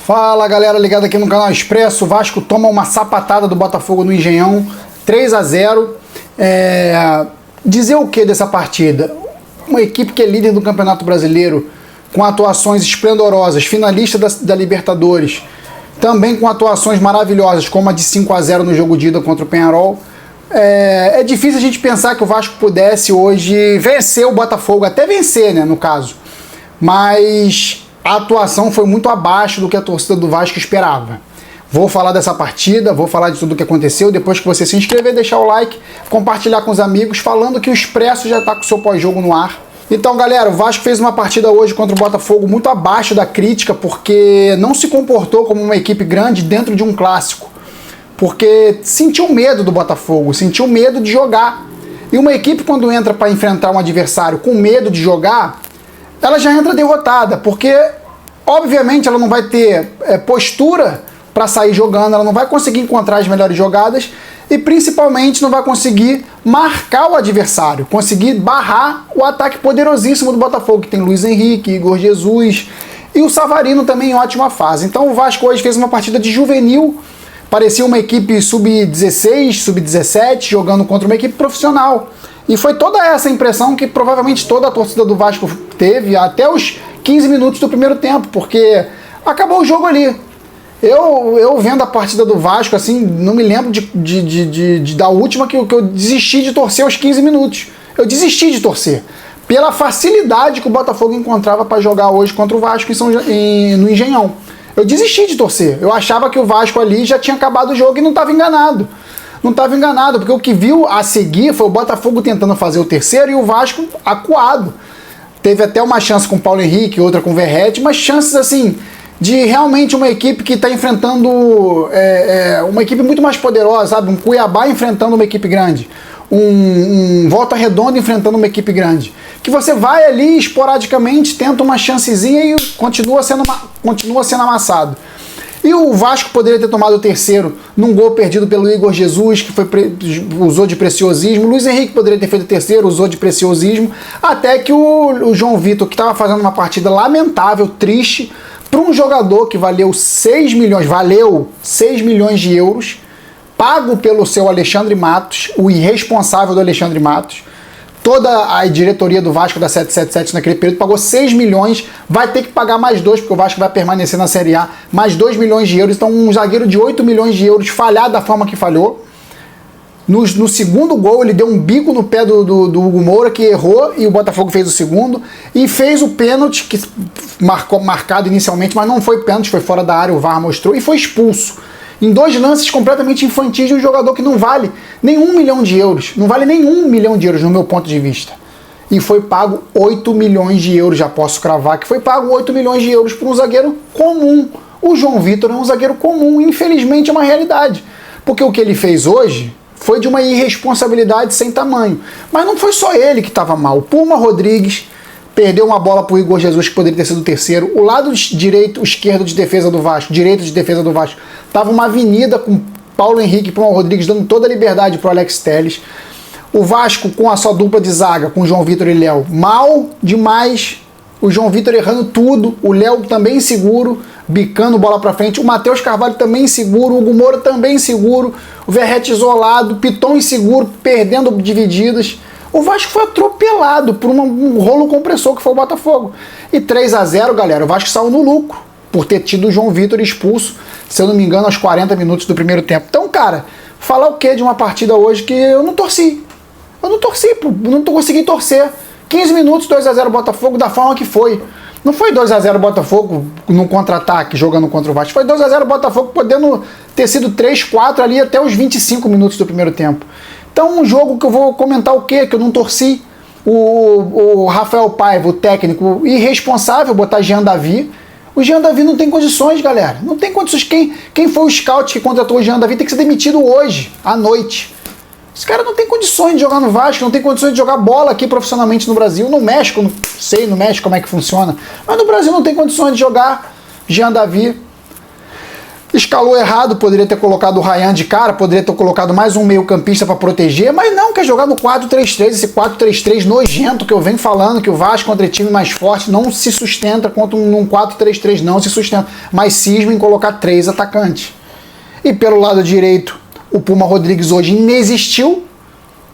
Fala galera ligada aqui no canal Expresso. O Vasco toma uma sapatada do Botafogo no Engenhão, 3-0. Dizer o que dessa partida? Uma equipe que é líder do Campeonato Brasileiro, com atuações esplendorosas, finalista da Libertadores, também com atuações maravilhosas, como a de 5-0 no jogo de ida contra o Peñarol. É difícil a gente pensar que o Vasco pudesse hoje vencer o Botafogo, até vencer, né, no caso. Mas a atuação foi muito abaixo do que a torcida do Vasco esperava. Vou falar dessa partida, vou falar de tudo o que aconteceu, depois que você se inscrever, deixar o like, compartilhar com os amigos, falando que o Expresso já está com o seu pós-jogo no ar. Então, galera, o Vasco fez uma partida hoje contra o Botafogo muito abaixo da crítica, porque não se comportou como uma equipe grande dentro de um clássico. Porque sentiu medo do Botafogo, sentiu medo de jogar. E uma equipe, quando entra para enfrentar um adversário com medo de jogar, ela já entra derrotada, porque obviamente ela não vai ter postura para sair jogando, ela não vai conseguir encontrar as melhores jogadas e principalmente não vai conseguir marcar o adversário, conseguir barrar o ataque poderosíssimo do Botafogo, que tem Luiz Henrique, Igor Jesus e o Savarino também em ótima fase. Então o Vasco hoje fez uma partida de juvenil, parecia uma equipe sub-16, sub-17, jogando contra uma equipe profissional. E foi toda essa impressão que provavelmente toda a torcida do Vasco teve até os 15 minutos do primeiro tempo, porque acabou o jogo ali. Eu vendo a partida do Vasco, assim, não me lembro da última que eu desisti de torcer aos 15 minutos. Eu desisti de torcer. Pela facilidade que o Botafogo encontrava para jogar hoje contra o Vasco no Engenhão. Eu desisti de torcer. Eu achava que o Vasco ali já tinha acabado o jogo e não estava enganado. Não estava enganado, porque o que viu a seguir foi o Botafogo tentando fazer o terceiro e o Vasco acuado. Teve até uma chance com o Paulo Henrique, outra com o Verratti, mas chances assim de realmente uma equipe que está enfrentando uma equipe muito mais poderosa, sabe? Um Cuiabá enfrentando uma equipe grande, um Volta Redonda enfrentando uma equipe grande, que você vai ali esporadicamente, tenta uma chancezinha e continua sendo amassado. E o Vasco poderia ter tomado o terceiro num gol perdido pelo Igor Jesus, que usou de preciosismo. O Luiz Henrique poderia ter feito o terceiro, usou de preciosismo. Até que o João Vitor, que estava fazendo uma partida lamentável, triste, para um jogador que valeu 6 milhões de euros, pago pelo seu Alexandre Matos, o irresponsável do Alexandre Matos. Toda a diretoria do Vasco da 777 naquele período pagou 6 milhões, vai ter que pagar mais 2, porque o Vasco vai permanecer na Série A, mais 2 milhões de euros, então um zagueiro de 8 milhões de euros falhado da forma que falhou. No segundo gol ele deu um bico no pé do Hugo Moura, que errou, e o Botafogo fez o segundo, e fez o pênalti, que marcado inicialmente, mas não foi pênalti, foi fora da área, o VAR mostrou, e foi expulso. Em 2 lances completamente infantis de um jogador que não vale nem 1 milhão de euros. Não vale nem 1 milhão de euros no meu ponto de vista. E foi pago 8 milhões de euros, já posso cravar que foi pago 8 milhões de euros por um zagueiro comum. O João Vitor é um zagueiro comum, infelizmente é uma realidade. Porque o que ele fez hoje foi de uma irresponsabilidade sem tamanho. Mas não foi só ele que estava mal. O Puma Rodrigues perdeu uma bola para o Igor Jesus, que poderia ter sido o terceiro. O lado direito, esquerdo de defesa do Vasco, direito de defesa do Vasco, tava uma avenida com Paulo Henrique e Puma Rodrigues dando toda a liberdade para o Alex Telles. O Vasco com a sua dupla de zaga, com João Vitor e Léo, mal demais. O João Vitor errando tudo, o Léo também inseguro, bicando bola para frente. O Matheus Carvalho também inseguro, o Hugo Moura também inseguro. O Verratti isolado, Piton inseguro, perdendo divididas. O Vasco foi atropelado por um rolo compressor que foi o Botafogo. E 3-0, galera, o Vasco saiu no lucro por ter tido o João Vitor expulso, se eu não me engano, aos 40 minutos do primeiro tempo. Então, cara, falar o que de uma partida hoje que eu não torci? Eu não consegui torcer. 15 minutos, 2-0 Botafogo, da forma que foi. Não foi 2-0 Botafogo num contra-ataque, jogando contra o Vasco. Foi 2-0 Botafogo podendo ter sido 3-4 ali até os 25 minutos do primeiro tempo. Então, um jogo que eu vou comentar o quê? Que eu não torci. O Rafael Paiva, o técnico irresponsável, botar Jean Davi. O Jean Davi não tem condições, galera. Não tem condições. Quem foi o scout que contratou o Jean Davi tem que ser demitido hoje, à noite. Esse cara não tem condições de jogar no Vasco, não tem condições de jogar bola aqui profissionalmente no Brasil. No México, não sei no México como é que funciona. Mas no Brasil não tem condições de jogar Jean Davi. Escalou errado, poderia ter colocado o Ryan de cara, poderia ter colocado mais um meio campista para proteger, mas não, quer jogar no 4-3-3, esse 4-3-3 nojento que eu venho falando, que o Vasco contra time mais forte não se sustenta contra um 4-3-3, não se sustenta, mas cisma em colocar 3 atacantes. E pelo lado direito, o Puma Rodrigues hoje inexistiu,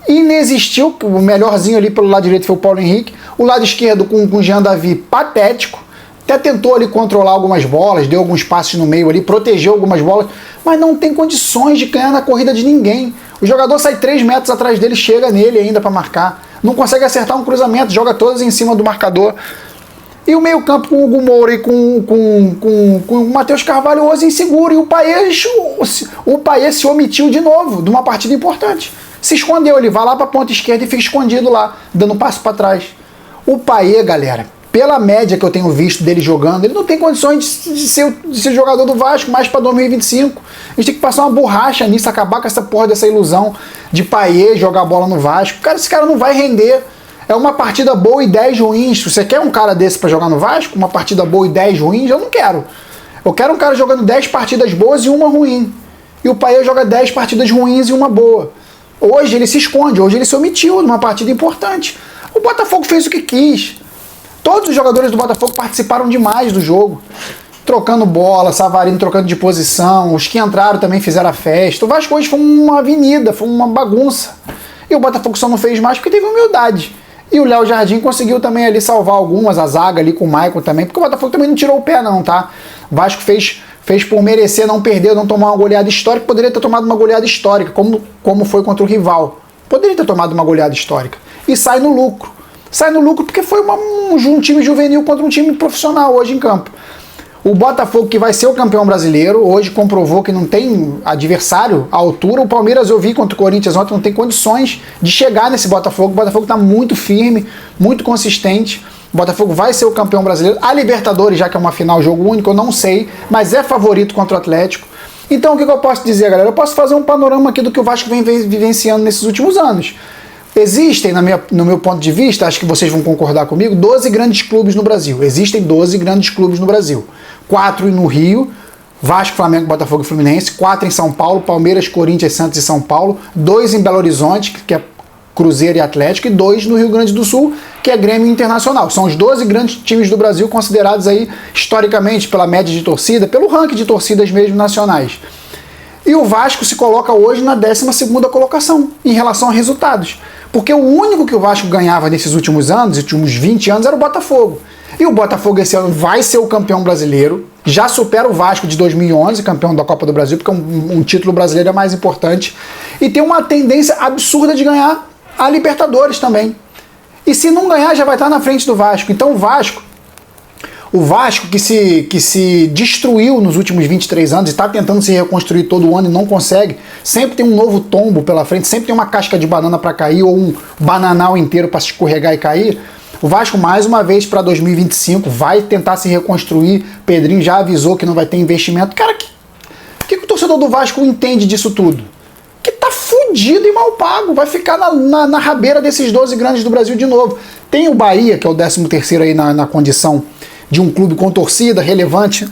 o melhorzinho ali pelo lado direito foi o Paulo Henrique, o lado esquerdo com o Jean Davi, patético, até tentou ali controlar algumas bolas, deu alguns passes no meio ali, protegeu algumas bolas, mas não tem condições de ganhar na corrida de ninguém. O jogador sai 3 metros atrás dele, chega nele ainda para marcar. Não consegue acertar um cruzamento, joga todas em cima do marcador. E o meio campo com o Hugo Moura e com o Matheus Carvalho hoje inseguro. E o Payet se omitiu de novo de uma partida importante. Se escondeu, ele vai lá para a ponta esquerda e fica escondido lá, dando passo para trás. O Payet, galera, pela média que eu tenho visto dele jogando, ele não tem condições de ser jogador do Vasco mais para 2025. A gente tem que passar uma borracha nisso, acabar com essa porra dessa ilusão de Payet jogar bola no Vasco. Cara, esse cara não vai render. É uma partida boa e 10 ruins. Se você quer um cara desse para jogar no Vasco, uma partida boa e 10 ruins, eu não quero. Eu quero um cara jogando 10 partidas boas e uma ruim. E o Payet joga 10 partidas ruins e uma boa. Hoje ele se esconde, hoje ele se omitiu numa partida importante. O Botafogo fez o que quis. Todos os jogadores do Botafogo participaram demais do jogo. Trocando bola, Savarino trocando de posição, os que entraram também fizeram a festa. O Vasco hoje foi uma avenida, foi uma bagunça. E o Botafogo só não fez mais porque teve humildade. E o Léo Jardim conseguiu também ali salvar algumas, a zaga ali com o Maicon também, porque o Botafogo também não tirou o pé não, tá? O Vasco fez por merecer não perder, não tomar uma goleada histórica, poderia ter tomado uma goleada histórica, como foi contra o rival. Poderia ter tomado uma goleada histórica. E sai no lucro. Sai no lucro porque foi um time juvenil contra um time profissional hoje em campo. O Botafogo, que vai ser o campeão brasileiro, hoje comprovou que não tem adversário à altura. O Palmeiras, eu vi contra o Corinthians ontem, não tem condições de chegar nesse Botafogo. O Botafogo está muito firme, muito consistente. O Botafogo vai ser o campeão brasileiro. A Libertadores, já que é uma final, jogo único, eu não sei, mas é favorito contra o Atlético. Então, o que eu posso dizer, galera? Eu posso fazer um panorama aqui do que o Vasco vem vivenciando nesses últimos anos. Existem, no meu ponto de vista, acho que vocês vão concordar comigo, 12 grandes clubes no Brasil. Existem 12 grandes clubes no Brasil. 4 no Rio, Vasco, Flamengo, Botafogo e Fluminense. 4 em São Paulo, Palmeiras, Corinthians, Santos e São Paulo. 2 em Belo Horizonte, que é Cruzeiro e Atlético. E 2 no Rio Grande do Sul, que é Grêmio Internacional. São os 12 grandes times do Brasil considerados aí, historicamente, pela média de torcida, pelo ranking de torcidas mesmo nacionais. E o Vasco se coloca hoje na 12ª colocação, em relação a resultados. Porque o único que o Vasco ganhava nesses últimos anos, últimos 20 anos, era o Botafogo. E o Botafogo esse ano vai ser o campeão brasileiro, já supera o Vasco de 2011, campeão da Copa do Brasil, porque um título brasileiro é mais importante, e tem uma tendência absurda de ganhar a Libertadores também. E se não ganhar, já vai estar na frente do Vasco. Então o Vasco que se destruiu nos últimos 23 anos e está tentando se reconstruir todo ano e não consegue, sempre tem um novo tombo pela frente, sempre tem uma casca de banana para cair ou um bananal inteiro para se escorregar e cair. O Vasco, mais uma vez, para 2025, vai tentar se reconstruir. Pedrinho já avisou que não vai ter investimento. Cara, o que o torcedor do Vasco entende disso tudo? Que tá fudido e mal pago. Vai ficar na rabeira desses 12 grandes do Brasil de novo. Tem o Bahia, que é o 13º aí na condição de um clube com torcida relevante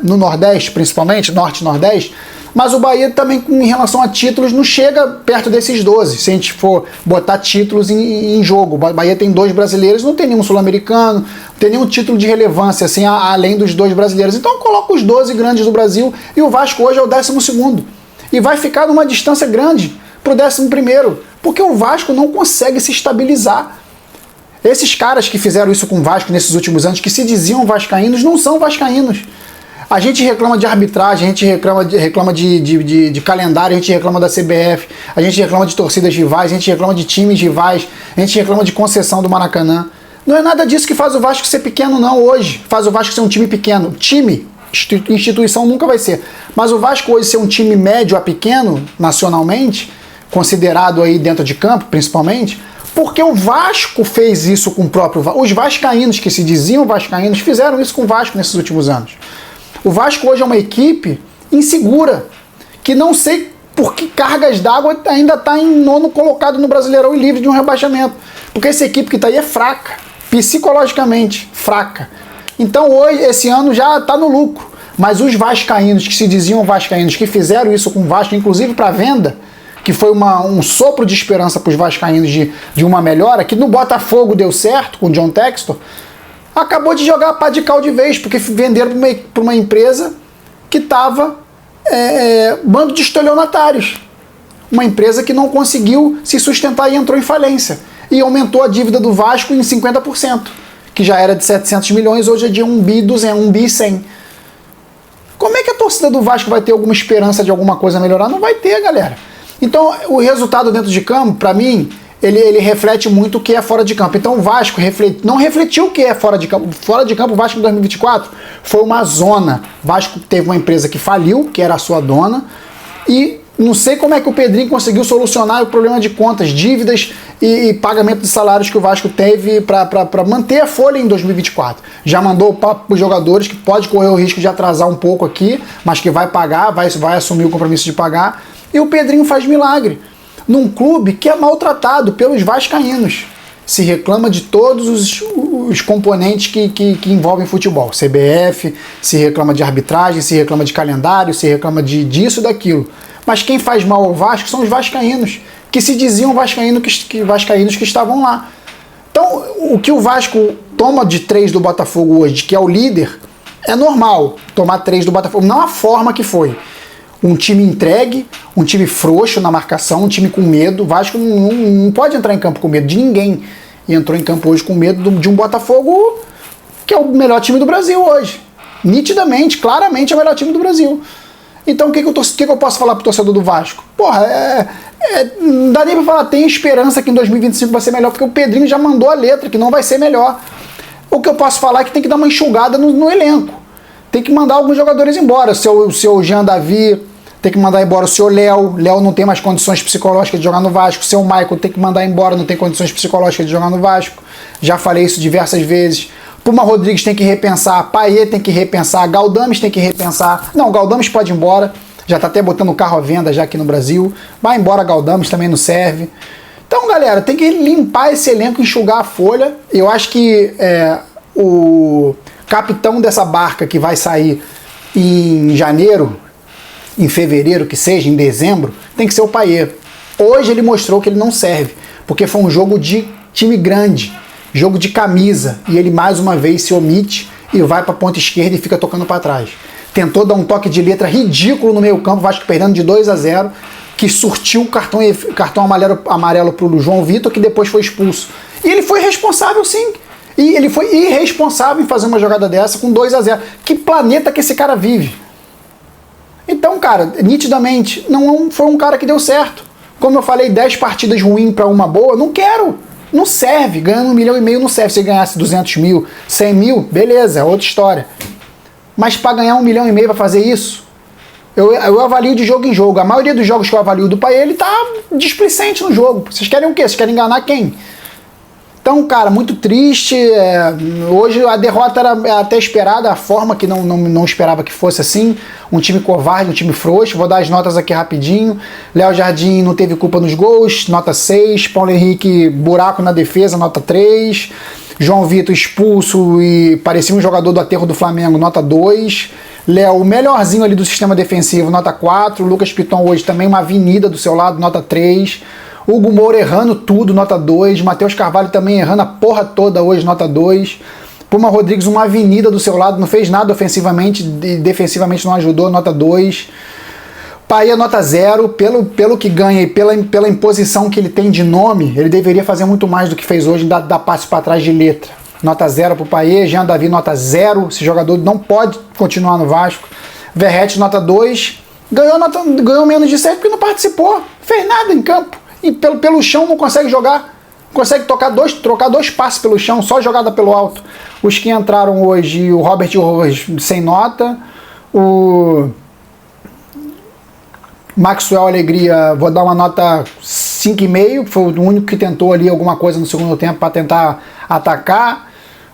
no Nordeste, principalmente, Norte e Nordeste. Mas o Bahia também, em relação a títulos, não chega perto desses 12, se a gente for botar títulos em jogo. O Bahia tem 2 brasileiros, não tem nenhum sul-americano, não tem nenhum título de relevância, assim, além dos 2 brasileiros. Então coloca os 12 grandes do Brasil e o Vasco hoje é o 12º. E vai ficar numa distância grande para o 11º, porque o Vasco não consegue se estabilizar. Esses caras que fizeram isso com o Vasco nesses últimos anos, que se diziam vascaínos, não são vascaínos. A gente reclama de arbitragem, a gente reclama de calendário, a gente reclama da CBF, a gente reclama de torcidas rivais, a gente reclama de times rivais, a gente reclama de concessão do Maracanã. Não é nada disso que faz o Vasco ser pequeno, não, hoje. Faz o Vasco ser um time pequeno. Time, instituição nunca vai ser. Mas o Vasco hoje ser um time médio a pequeno, nacionalmente, considerado aí dentro de campo, principalmente, porque o Vasco fez isso com o próprio Vasco. Os vascaínos que se diziam vascaínos fizeram isso com o Vasco nesses últimos anos. O Vasco hoje é uma equipe insegura, que não sei por que cargas d'água ainda está em 9º colocado no Brasileirão e livre de um rebaixamento. Porque essa equipe que está aí é fraca, psicologicamente fraca. Então hoje, esse ano já está no lucro. Mas os vascaínos, que se diziam vascaínos, que fizeram isso com o Vasco, inclusive para venda, que foi um sopro de esperança para os vascaínos de uma melhora, que no Botafogo deu certo, com o John Textor, acabou de jogar a pá de cal de vez, porque venderam para uma empresa que estava bando de estelionatários. Uma empresa que não conseguiu se sustentar e entrou em falência. E aumentou a dívida do Vasco em 50%, que já era de 700 milhões, hoje é de 1 bi 200, 1 bi 100. Como é que a torcida do Vasco vai ter alguma esperança de alguma coisa melhorar? Não vai ter, galera. Então, o resultado dentro de campo, para mim, ele reflete muito o que é fora de campo. Então, o Vasco não refletiu o que é fora de campo. Fora de campo, o Vasco em 2024 foi uma zona. O Vasco teve uma empresa que faliu, que era a sua dona, e não sei como é que o Pedrinho conseguiu solucionar o problema de contas, dívidas e pagamento de salários que o Vasco teve para manter a folha em 2024. Já mandou o papo para os jogadores que pode correr o risco de atrasar um pouco aqui, mas que vai pagar, vai assumir o compromisso de pagar. E o Pedrinho faz milagre num clube que é maltratado pelos vascaínos. Se reclama de todos os componentes que envolvem futebol. CBF, se reclama de arbitragem, se reclama de calendário, se reclama disso e daquilo. Mas quem faz mal ao Vasco são os vascaínos, que se diziam vascaínos que estavam lá. Então, o que o Vasco toma de 3 do Botafogo hoje, que é o líder, é normal tomar 3 do Botafogo. Não a forma que foi. Um time entregue, um time frouxo na marcação, um time com medo. O Vasco não pode entrar em campo com medo de ninguém. E entrou em campo hoje com medo de um Botafogo que é o melhor time do Brasil hoje. Nitidamente, claramente é o melhor time do Brasil. Então o que eu posso falar pro torcedor do Vasco? Porra, não dá nem pra falar, tem esperança que em 2025 vai ser melhor, porque o Pedrinho já mandou a letra que não vai ser melhor. O que eu posso falar é que tem que dar uma enxugada no elenco. Tem que mandar alguns jogadores embora. O seu Jean Davi tem que mandar embora. O seu Léo não tem mais condições psicológicas de jogar no Vasco. O seu Michael tem que mandar embora, não tem condições psicológicas de jogar no Vasco. Já falei isso diversas vezes. Puma Rodrigues tem que repensar, Payet tem que repensar, Galdames tem que repensar. Não, Galdames pode ir embora. Já tá até botando o carro à venda já aqui no Brasil. Vai embora Galdames, também não serve. Então, galera, tem que limpar esse elenco, enxugar a folha. Eu acho que o capitão dessa barca que vai sair em janeiro, em fevereiro que seja, em dezembro, tem que ser o Payet. Hoje ele mostrou que ele não serve, porque foi um jogo de time grande, jogo de camisa, e ele mais uma vez se omite e vai para a ponta esquerda e fica tocando para trás. Tentou dar um toque de letra ridículo no meio campo, Vasco perdendo de 2-0, que surtiu o cartão amarelo para o João Vitor, que depois foi expulso. E ele foi responsável sim. E ele foi irresponsável em fazer uma jogada dessa com 2-0. Que planeta que esse cara vive? Então, cara, nitidamente, não foi um cara que deu certo. Como eu falei, 10 partidas ruins para uma boa, não quero. Não serve. Ganhando 1,5 milhão não serve. Se ele ganhasse 200 mil, 100 mil, beleza, é outra história. Mas para ganhar 1,5 milhão para fazer isso, eu avalio de jogo em jogo. A maioria dos jogos que eu avalio do Payet, ele tá displicente no jogo. Vocês querem o quê? Vocês querem enganar quem? Então, cara, muito triste. Hoje a derrota era até esperada, a forma que não esperava que fosse assim. Um time covarde, um time frouxo. Vou dar as notas aqui rapidinho. Léo Jardim não teve culpa nos gols, nota 6. Paulo Henrique, buraco na defesa, nota 3. João Vitor expulso e parecia um jogador do aterro do Flamengo, nota 2. Léo, o melhorzinho ali do sistema defensivo, nota 4. Lucas Piton hoje também uma avenida do seu lado, nota 3. Hugo Moura errando tudo, nota 2. Matheus Carvalho também errando a porra toda hoje, nota 2. Puma Rodrigues, uma avenida do seu lado, não fez nada ofensivamente e defensivamente não ajudou, nota 2. Payet, nota 0. Pelo que ganha e pela imposição que ele tem de nome, ele deveria fazer muito mais do que fez hoje, dar passo para trás de letra. Nota 0 pro Payet. Jean Davi, nota 0. Esse jogador não pode continuar no Vasco. Verratti, nota 2. Ganhou menos de 7 porque não participou. Fez nada em campo. E pelo chão não consegue jogar. Consegue trocar dois passes pelo chão, só jogada pelo alto. Os que entraram hoje, o Robert Rojas sem nota, o Maxwell Alegria, vou dar uma nota 5,5, foi o único que tentou ali alguma coisa no segundo tempo para tentar atacar.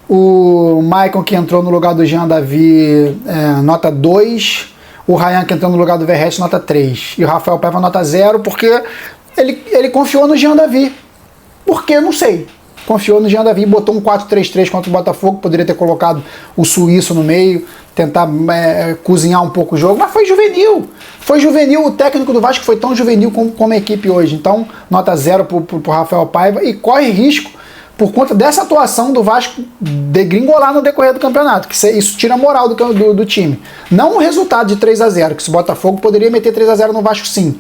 O Maicon, que entrou no lugar do Jean Davi, nota 2. O Ryan, que entrou no lugar do Verratti, nota 3. E o Rafael Paiva, nota 0, porque ele confiou no Jean Davi. Por que? Não sei. Confiou no Jean Davi, botou um 4-3-3 contra o Botafogo, poderia ter colocado o suíço no meio, tentar cozinhar um pouco o jogo, mas foi juvenil. Foi juvenil, o técnico do Vasco foi tão juvenil como a equipe hoje. Então, nota 0 pro Rafael Paiva, e corre risco por conta dessa atuação do Vasco degringolar no decorrer do campeonato, que isso tira a moral do time. Não o resultado de 3-0, que se o Botafogo poderia meter 3-0 no Vasco sim,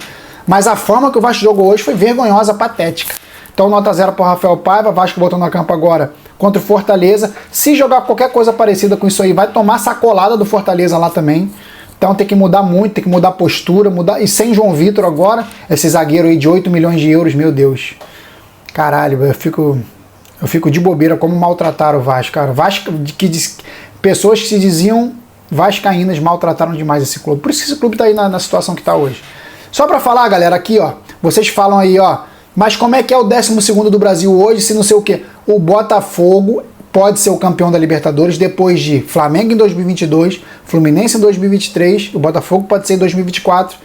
mas a forma que o Vasco jogou hoje foi vergonhosa, patética. Então nota 0 para o Rafael Paiva, Vasco voltando a campo agora contra o Fortaleza. Se jogar qualquer coisa parecida com isso aí, vai tomar sacolada do Fortaleza lá também. Então tem que mudar muito, tem que mudar a postura, e sem João Vitor agora, esse zagueiro aí de 8 milhões de euros, meu Deus. Caralho, eu fico de bobeira como maltrataram o Vasco, cara. Pessoas que se diziam vascaínas maltrataram demais esse clube. Por isso que esse clube tá aí na situação que tá hoje. Só pra falar, galera, aqui, ó, vocês falam aí, ó, mas como é que é o 12º do Brasil hoje, se não sei o quê? O Botafogo pode ser o campeão da Libertadores depois de Flamengo em 2022, Fluminense em 2023, o Botafogo pode ser em 2024,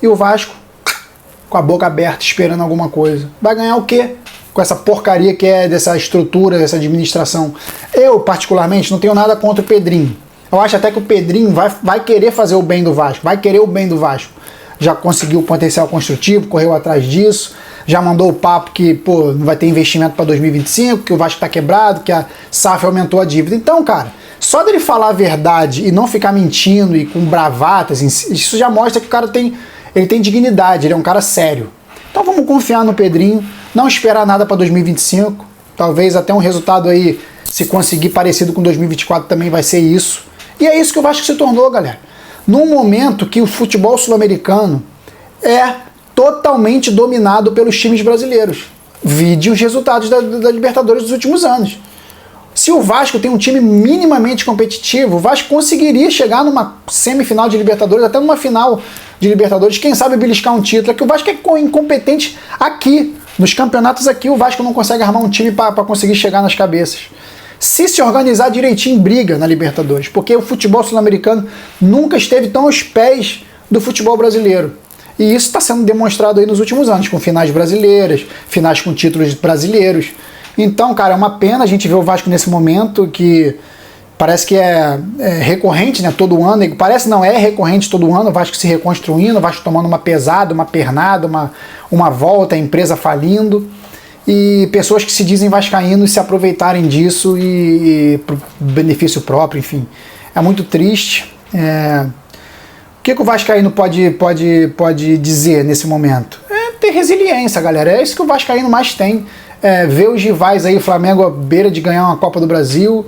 e o Vasco com a boca aberta esperando alguma coisa. Vai ganhar o quê? Com essa porcaria que é dessa estrutura, dessa administração. Eu, particularmente, não tenho nada contra o Pedrinho. Eu acho até que o Pedrinho vai querer fazer o bem do Vasco, vai querer o bem do Vasco. Já conseguiu o potencial construtivo, correu atrás disso, já mandou o papo que, pô, não vai ter investimento para 2025, que o Vasco tá quebrado, que a SAF aumentou a dívida. Então, cara, só dele falar a verdade e não ficar mentindo e com bravatas, isso já mostra que o cara tem dignidade, ele é um cara sério. Então vamos confiar no Pedrinho, não esperar nada para 2025, talvez até um resultado aí, se conseguir parecido com 2024 também vai ser isso. E é isso que o Vasco se tornou, galera. Num momento que o futebol sul-americano é totalmente dominado pelos times brasileiros. Vide os resultados da Libertadores dos últimos anos. Se o Vasco tem um time minimamente competitivo, o Vasco conseguiria chegar numa semifinal de Libertadores, até numa final de Libertadores, quem sabe beliscar um título. É que o Vasco é incompetente aqui, nos campeonatos aqui, o Vasco não consegue armar um time para conseguir chegar nas cabeças. Se organizar direitinho, briga na Libertadores, porque o futebol sul-americano nunca esteve tão aos pés do futebol brasileiro. E isso está sendo demonstrado aí nos últimos anos, com finais brasileiras, finais com títulos brasileiros. Então, cara, é uma pena a gente ver o Vasco nesse momento que parece que é recorrente, né, todo ano. Parece não, é recorrente todo ano, o Vasco se reconstruindo, o Vasco tomando uma pesada, uma pernada, uma volta, a empresa falindo. E pessoas que se dizem vascaínos se aproveitarem disso e pro benefício próprio, enfim. É muito triste. O que o vascaíno pode dizer nesse momento? É ter resiliência, galera. É isso que o vascaíno mais tem. Ver os rivais aí, o Flamengo à beira de ganhar uma Copa do Brasil,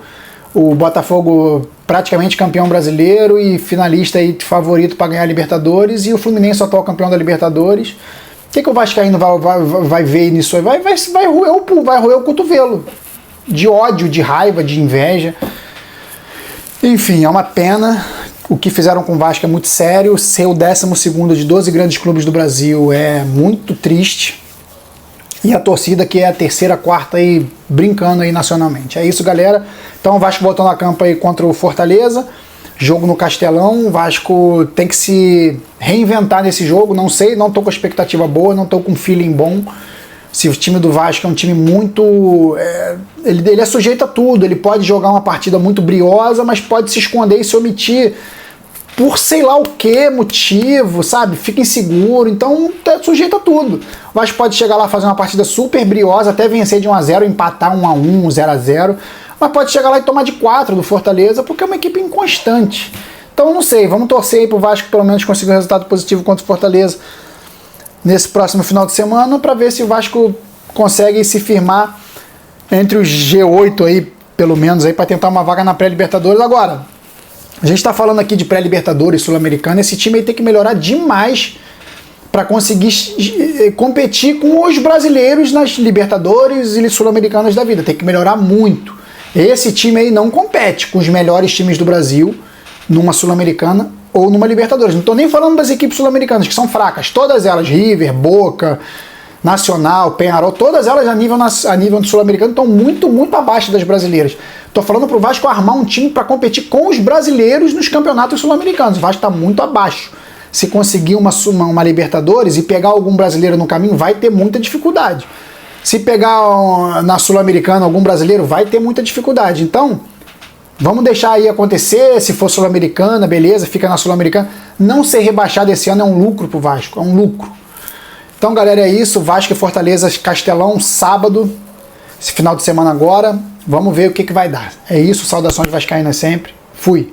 o Botafogo praticamente campeão brasileiro e finalista aí favorito para ganhar a Libertadores, e o Fluminense atual campeão da Libertadores. O que o vascaíno vai ver nisso aí? Vai roer o cotovelo. De ódio, de raiva, de inveja. Enfim, é uma pena. O que fizeram com o Vasco é muito sério. Ser o 12º de 12 grandes clubes do Brasil é muito triste. E a torcida que é a terceira, quarta aí, brincando aí nacionalmente. É isso, galera. Então o Vasco voltando a campo aí contra o Fortaleza. Jogo no Castelão, o Vasco tem que se reinventar nesse jogo, não sei, não tô com expectativa boa, não tô com feeling bom. Se o time do Vasco é um time muito... ele é sujeito a tudo, ele pode jogar uma partida muito briosa, mas pode se esconder e se omitir por sei lá o que motivo, sabe? Fica inseguro, então é sujeito a tudo. O Vasco pode chegar lá fazer uma partida super briosa, até vencer de 1-0, empatar 1-1, 0-0, mas pode chegar lá e tomar de 4 do Fortaleza, porque é uma equipe inconstante. Então não sei, vamos torcer aí pro Vasco pelo menos conseguir um resultado positivo contra o Fortaleza nesse próximo final de semana, para ver se o Vasco consegue se firmar entre os G8 aí, pelo menos, aí para tentar uma vaga na pré-Libertadores. Agora, a gente está falando aqui de pré-Libertadores sul-americana, esse time aí tem que melhorar demais para conseguir competir com os brasileiros nas Libertadores e sul-americanas da vida. Tem que melhorar muito. Esse time aí não compete com os melhores times do Brasil numa sul-americana ou numa Libertadores. Não estou nem falando das equipes sul-americanas, que são fracas. Todas elas, River, Boca, Nacional, Peñarol, todas elas a nível sul-americano estão muito, muito abaixo das brasileiras. Estou falando para o Vasco armar um time para competir com os brasileiros nos campeonatos sul-americanos. O Vasco está muito abaixo. Se conseguir uma Libertadores e pegar algum brasileiro no caminho, vai ter muita dificuldade. Se pegar na Sul-Americana algum brasileiro, vai ter muita dificuldade. Então, Vamos deixar aí acontecer, se for Sul-Americana, beleza, fica na Sul-Americana. Não ser rebaixado esse ano é um lucro pro Vasco, é um lucro. Então, galera, é isso. Vasco e Fortaleza, Castelão, sábado, esse final de semana agora. Vamos ver o que vai dar. É isso, saudações vascaínas sempre. Fui!